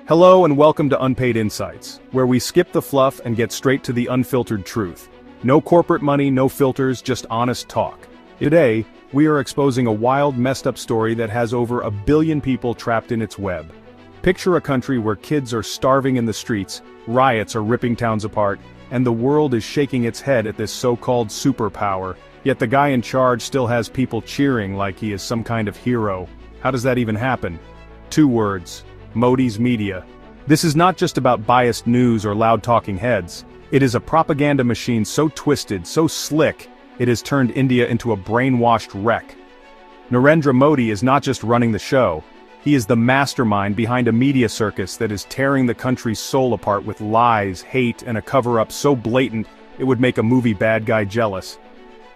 Hello and welcome to Unpaid Insights, where we skip the fluff and get straight to the unfiltered truth. No corporate money, no filters, just honest talk. Today, we are exposing a wild, messed up story that has over 1 billion people trapped in its web. Picture a country where kids are starving in the streets, riots are ripping towns apart, and the world is shaking its head at this so-called superpower, yet the guy in charge still has people cheering like he is some kind of hero. How does that even happen? 2 words. Modi's media. This is not just about biased news or loud talking heads. It is a propaganda machine so twisted, so slick, it has turned India into a brainwashed wreck. Narendra Modi is not just running the show, he is the mastermind behind a media circus that is tearing the country's soul apart with lies, hate, and a cover-up so blatant it would make a movie bad guy jealous.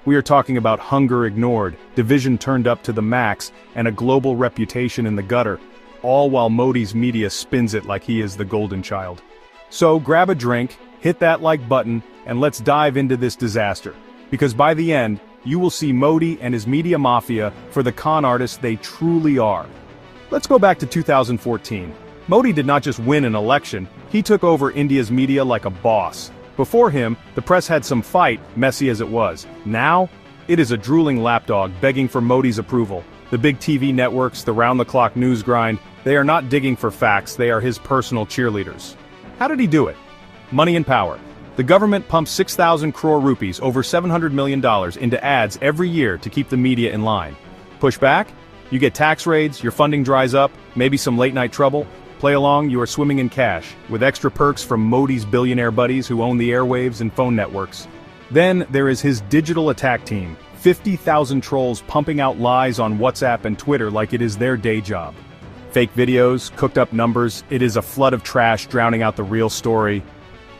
We are talking about hunger ignored, division turned up to the max, and a global reputation in the gutter, all while Modi's media spins it like he is the golden child. So grab a drink, hit that like button, and let's dive into this disaster. Because by the end, you will see Modi and his media mafia for the con artists they truly are. Let's go back to 2014. Modi did not just win an election, he took over India's media like a boss. Before him, the press had some fight, messy as it was. Now, it is a drooling lapdog begging for Modi's approval. The big TV networks, the round-the-clock news grind, they are not digging for facts, they are his personal cheerleaders. How did he do it? Money and power. The government pumps 6,000 crore rupees, over $700 million, into ads every year to keep the media in line. Push back? You get tax raids, your funding dries up, maybe some late-night trouble. Play along, you are swimming in cash, with extra perks from Modi's billionaire buddies who own the airwaves and phone networks. Then there is his digital attack team. 50,000 trolls pumping out lies on WhatsApp and Twitter like it is their day job. Fake videos, cooked up numbers, it is a flood of trash drowning out the real story.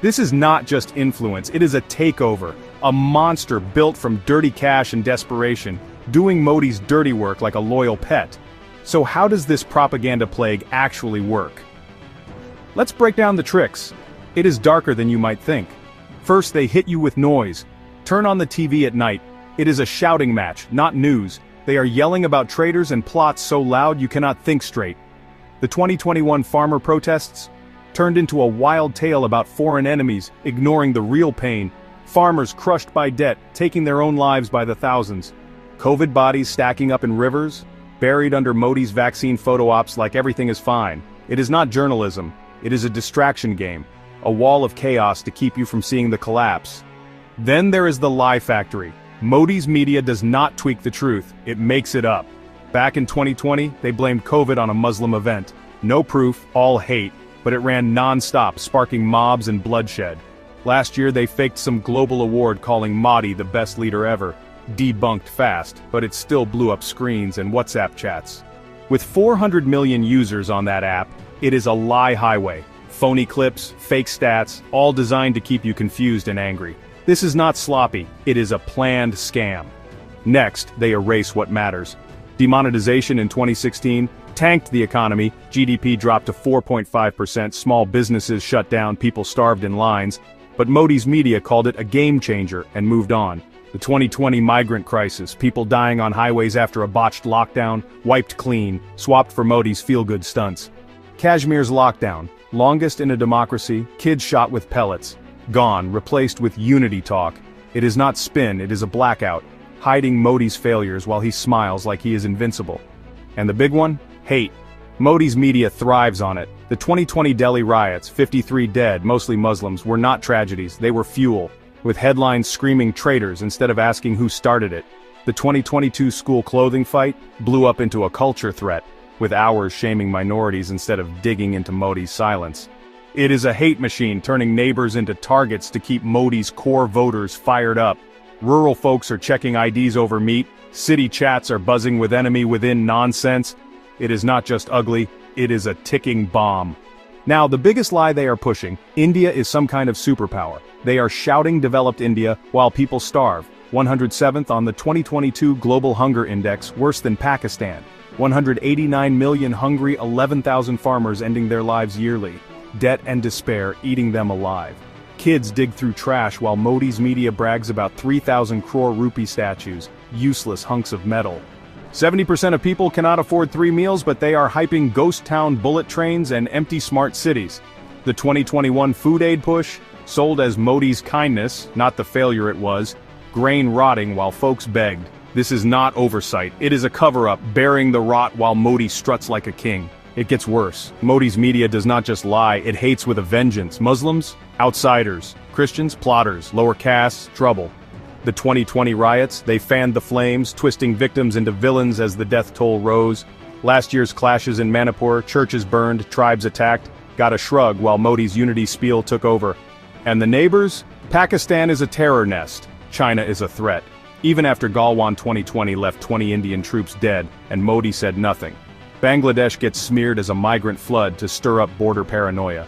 This is not just influence, it is a takeover, a monster built from dirty cash and desperation, doing Modi's dirty work like a loyal pet. So how does this propaganda plague actually work? Let's break down the tricks. It is darker than you might think. First, they hit you with noise. Turn on the TV at night. It is a shouting match, not news. They are yelling about traitors and plots so loud you cannot think straight. The 2021 farmer protests turned into a wild tale about foreign enemies, ignoring the real pain. Farmers crushed by debt, taking their own lives by the thousands. COVID bodies stacking up in rivers, buried under Modi's vaccine photo ops like everything is fine. It is not journalism, it is a distraction game, a wall of chaos to keep you from seeing the collapse. Then there is the lie factory. Modi's media does not tweak the truth, it makes it up. Back in 2020, they blamed COVID on a Muslim event. No proof, all hate, but it ran non-stop, sparking mobs and bloodshed. Last year they faked some global award calling Modi the best leader ever. Debunked fast, but it still blew up screens and WhatsApp chats. With 400 million users on that app, it is a lie highway. Phony clips, fake stats, all designed to keep you confused and angry. This is not sloppy, it is a planned scam. Next, they erase what matters. Demonetization in 2016 tanked the economy, GDP dropped to 4.5%, small businesses shut down, people starved in lines, but Modi's media called it a game changer and moved on. The 2020 migrant crisis, people dying on highways after a botched lockdown, wiped clean, swapped for Modi's feel-good stunts. Kashmir's lockdown, longest in a democracy, kids shot with pellets. Gone, replaced with unity talk. It is not spin, it is a blackout, hiding Modi's failures while he smiles like he is invincible. And the big one? Hate. Modi's media thrives on it. The 2020 Delhi riots, 53 dead, mostly Muslims, were not tragedies, they were fuel, with headlines screaming traitors instead of asking who started it. The 2022 school clothing fight blew up into a culture threat, with hours shaming minorities instead of digging into Modi's silence. It is a hate machine turning neighbors into targets to keep Modi's core voters fired up. Rural folks are checking IDs over meat, city chats are buzzing with enemy within nonsense. It is not just ugly, it is a ticking bomb. Now, the biggest lie they are pushing, India is some kind of superpower. They are shouting developed India while people starve. 107th on the 2022 Global Hunger Index, worse than Pakistan. 189 million hungry, 11,000 farmers ending their lives yearly. Debt and despair eating them alive. Kids dig through trash while Modi's media brags about 3,000 crore rupee statues, useless hunks of metal. 70% of people cannot afford 3 meals, but they are hyping ghost town bullet trains and empty smart cities. The 2021 food aid push, sold as Modi's kindness, not the failure it was, grain rotting while folks begged. This is not oversight, it is a cover-up, bearing the rot while Modi struts like a king. It gets worse. Modi's media does not just lie, it hates with a vengeance. Muslims? Outsiders. Christians? Plotters. Lower castes? Trouble. The 2020 riots, they fanned the flames, twisting victims into villains as the death toll rose. Last year's clashes in Manipur, churches burned, tribes attacked, got a shrug while Modi's unity spiel took over. And the neighbors? Pakistan is a terror nest. China is a threat. Even after Galwan 2020 left 20 Indian troops dead, and Modi said nothing. Bangladesh gets smeared as a migrant flood to stir up border paranoia.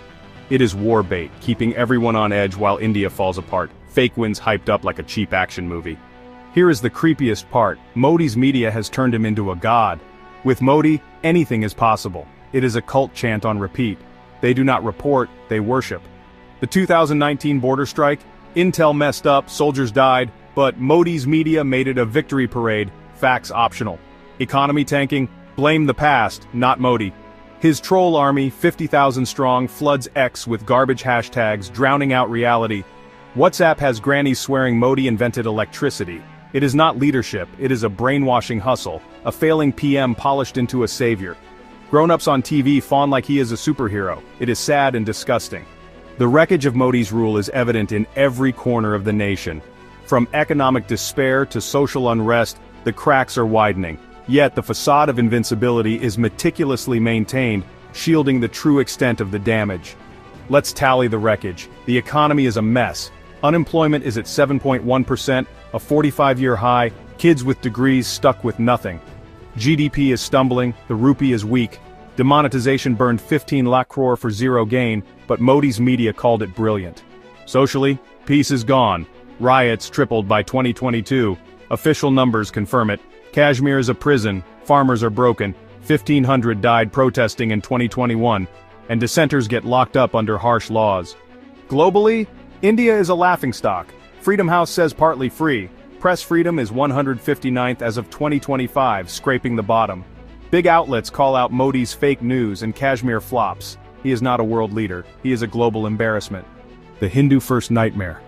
It is war bait, keeping everyone on edge while India falls apart. Fake wins hyped up like a cheap action movie. Here is the creepiest part. Modi's media has turned him into a god. With Modi, anything is possible. It is a cult chant on repeat. They do not report, they worship. The 2019 border strike? Intel messed up, soldiers died, but Modi's media made it a victory parade, facts optional. Economy tanking? Blame the past, not Modi. His troll army, 50,000 strong, floods X with garbage hashtags, drowning out reality. WhatsApp has grannies swearing Modi invented electricity. It is not leadership, it is a brainwashing hustle, a failing PM polished into a savior. Grown-ups on TV fawn like he is a superhero. It is sad and disgusting. The wreckage of Modi's rule is evident in every corner of the nation. From economic despair to social unrest, the cracks are widening. Yet the facade of invincibility is meticulously maintained, shielding the true extent of the damage. Let's tally the wreckage. The economy is a mess. Unemployment is at 7.1%, a 45-year high, kids with degrees stuck with nothing. GDP is stumbling, the rupee is weak. Demonetization burned 15 lakh crore for zero gain, but Modi's media called it brilliant. Socially, peace is gone. Riots tripled by 2022. Official numbers confirm it. Kashmir is a prison, farmers are broken, 1,500 died protesting in 2021, and dissenters get locked up under harsh laws. Globally, India is a laughingstock. Freedom House says partly free. Press freedom is 159th as of 2025, scraping the bottom. Big outlets call out Modi's fake news and Kashmir flops. He is not a world leader, he is a global embarrassment. The Hindu first nightmare.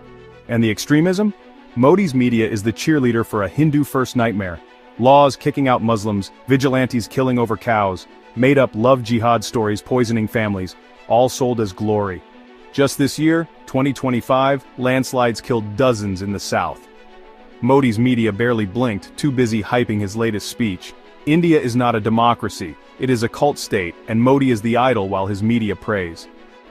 And the extremism? Modi's media is the cheerleader for a Hindu first nightmare. Laws kicking out Muslims, vigilantes killing over cows, made-up love jihad stories poisoning families, all sold as glory. Just this year, 2025, landslides killed dozens in the south. Modi's media barely blinked, too busy hyping his latest speech. India is not a democracy, it is a cult state, and Modi is the idol while his media praise.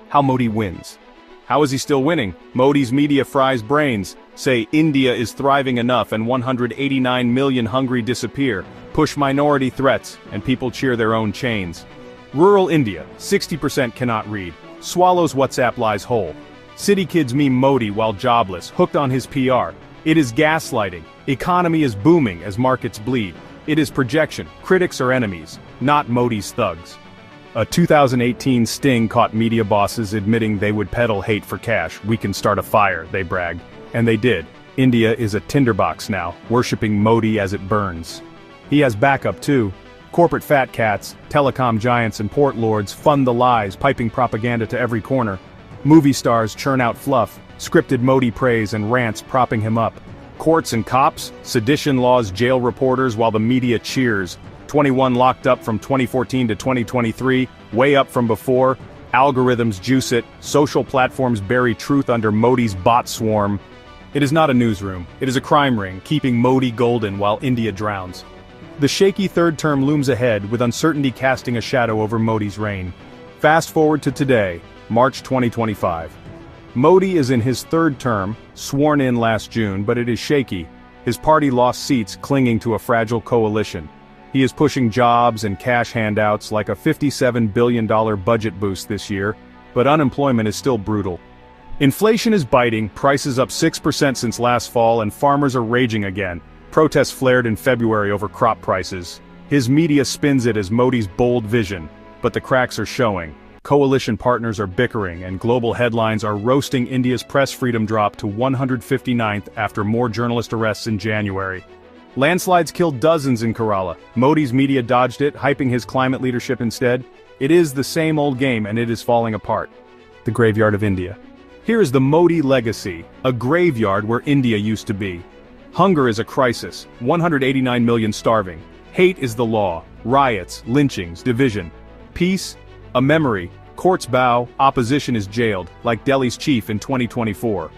How Modi wins. How is he still winning? Modi's media fries brains, say India is thriving enough and 189 million hungry disappear, push minority threats, and people cheer their own chains. Rural India, 60% cannot read, swallows WhatsApp lies whole. City kids meme Modi while jobless, hooked on his PR. It is gaslighting, economy is booming as markets bleed. It is projection, critics are enemies, not Modi's thugs. A 2018 sting caught media bosses admitting they would peddle hate for cash. We can start a fire, they bragged. And they did. India is a tinderbox now, worshipping Modi as it burns. He has backup too. Corporate fat cats, telecom giants and port lords fund the lies, piping propaganda to every corner. Movie stars churn out fluff, scripted Modi praise and rants propping him up. Courts and cops, sedition laws jail reporters while the media cheers. 21 locked up from 2014 to 2023, way up from before. Algorithms juice it, social platforms bury truth under Modi's bot swarm. It is not a newsroom, it is a crime ring, keeping Modi golden while India drowns. The shaky third term looms ahead, with uncertainty casting a shadow over Modi's reign. Fast forward to today, March 2025. Modi is in his third term, sworn in last June, but it is shaky. His party lost seats clinging to a fragile coalition. He is pushing jobs and cash handouts like a $57 billion budget boost this year, but unemployment is still brutal. Inflation is biting, prices up 6% since last fall, and farmers are raging again. Protests flared in February over crop prices. His media spins it as Modi's bold vision, but the cracks are showing. Coalition partners are bickering, and global headlines are roasting India's press freedom drop to 159th after more journalist arrests in January. Landslides killed dozens in Kerala. Modi's media dodged it, hyping his climate leadership instead. It is the same old game and it is falling apart. The graveyard of India. Here is the Modi legacy, a graveyard where India used to be. Hunger is a crisis, 189 million starving. Hate is the law, riots, lynchings, division. Peace? A memory, courts bow, opposition is jailed, like Delhi's chief in 2024.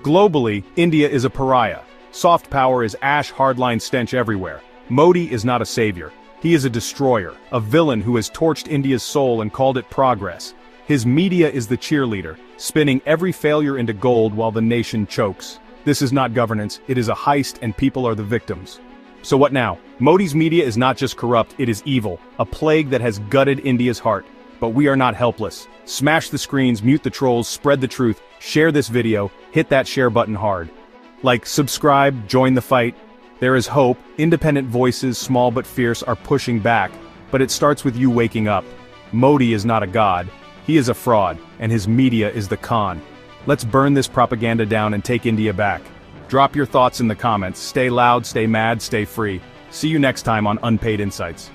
Globally, India is a pariah. Soft power is ash hardline stench everywhere. Modi is not a savior. He is a destroyer, a villain who has torched India's soul and called it progress. His media is the cheerleader, spinning every failure into gold while the nation chokes. This is not governance, it is a heist and people are the victims. So what now? Modi's media is not just corrupt, it is evil, a plague that has gutted India's heart. But we are not helpless. Smash the screens, mute the trolls, spread the truth, share this video, hit that share button hard. Like, subscribe, join the fight. There is hope, independent voices, small but fierce, are pushing back. But it starts with you waking up. Modi is not a god. He is a fraud, and his media is the con. Let's burn this propaganda down and take India back. Drop your thoughts in the comments. Stay loud, stay mad, stay free. See you next time on Unpaid Insights.